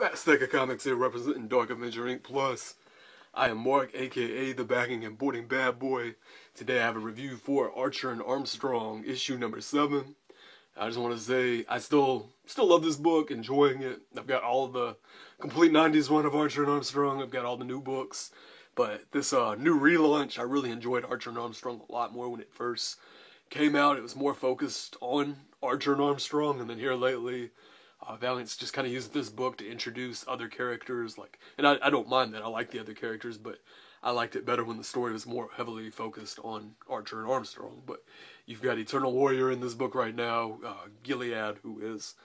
Fat Stack of Comics here representing Dark Avenger Inc. Plus. I am Mark, aka the Backing and Boarding Bad Boy. Today I have a review for Archer and Armstrong, issue number 7. I just want to say I still love this book, enjoying it. I've got all of the complete 90s run of Archer and Armstrong. I've got all the new books. But this new relaunch, I really enjoyed Archer and Armstrong a lot more when it first came out. It was more focused on Archer and Armstrong, and then here lately, Valiant's just kind of used this book to introduce other characters, and I don't mind that. I like the other characters, but I liked it better when the story was more heavily focused on Archer and Armstrong. But you've got Eternal Warrior in this book right now, Gilead, who is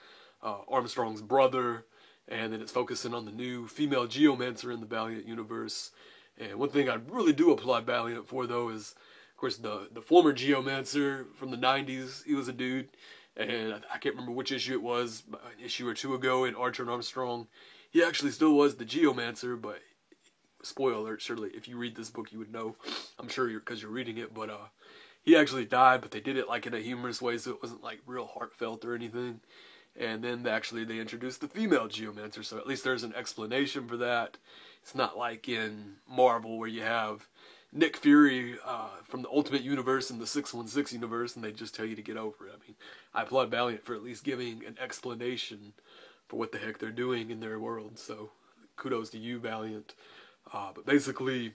Armstrong's brother, and then it's focusing on the new female Geomancer in the Valiant universe. And one thing I really do applaud Valiant for, though, is, of course, the former Geomancer from the 90s. He was a dude. And I can't remember which issue it was, an issue or two ago in Archer and Armstrong. He actually still was the Geomancer, but spoiler alert, surely if you read this book you would know. I'm sure because you're reading it, but he actually died, but they did it like in a humorous way, so it wasn't like real heartfelt or anything. And then they introduced the female Geomancer, so at least there's an explanation for that. It's not like in Marvel where you have Nick Fury from the Ultimate Universe and the 616 universe, and they just tell you to get over it. I mean, I applaud Valiant for at least giving an explanation for what the heck they're doing in their world, so kudos to you, Valiant. But basically,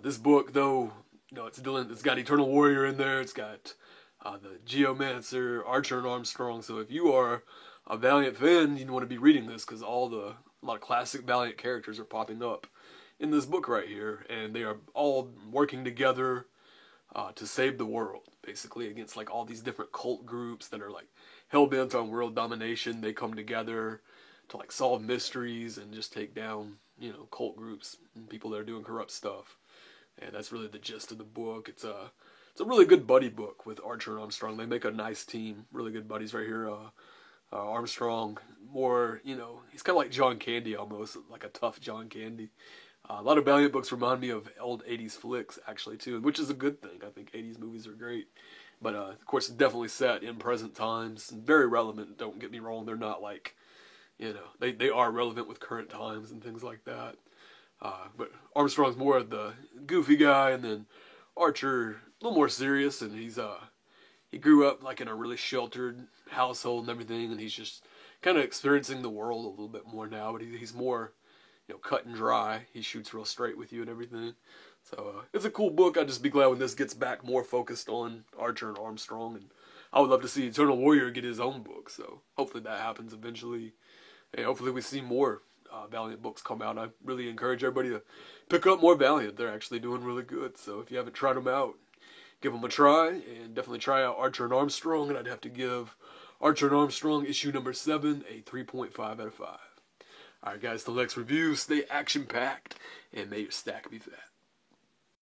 this book, though, it's got Eternal Warrior in there, it's got the Geomancer, Archer and Armstrong, so if you are a Valiant fan, you want to be reading this, because a lot of classic Valiant characters are popping up in this book right here, and they are all working together to save the world, basically, against like all these different cult groups that are like hell-bent on world domination. They come together to like solve mysteries and just take down, cult groups and people that are doing corrupt stuff. And that's really the gist of the book. It's a really good buddy book with Archer and Armstrong. They make a nice team, really good buddies right here. Armstrong, more, he's kind of like John Candy almost, like a tough John Candy. A lot of Valiant books remind me of old 80s flicks, actually, too, which is a good thing. I think 80s movies are great. But, of course, it's definitely set in present times. Very relevant, don't get me wrong. They're not like, they are relevant with current times and things like that. But Armstrong's more of the goofy guy, and then Archer, a little more serious, and he grew up like in a really sheltered household and everything, and he's just kind of experiencing the world a little bit more now, but he's more cut and dry. He shoots real straight with you and everything. So it's a cool book. I'd just be glad when this gets back more focused on Archer and Armstrong. And I would love to see Eternal Warrior get his own book. So hopefully that happens eventually. And hopefully we see more Valiant books come out. I really encourage everybody to pick up more Valiant. They're actually doing really good. So if you haven't tried them out, give them a try. And definitely try out Archer and Armstrong. And I'd have to give Archer and Armstrong issue number 7 a 3.5 out of 5. Alright guys, till next review, stay action-packed, and may your stack be fat.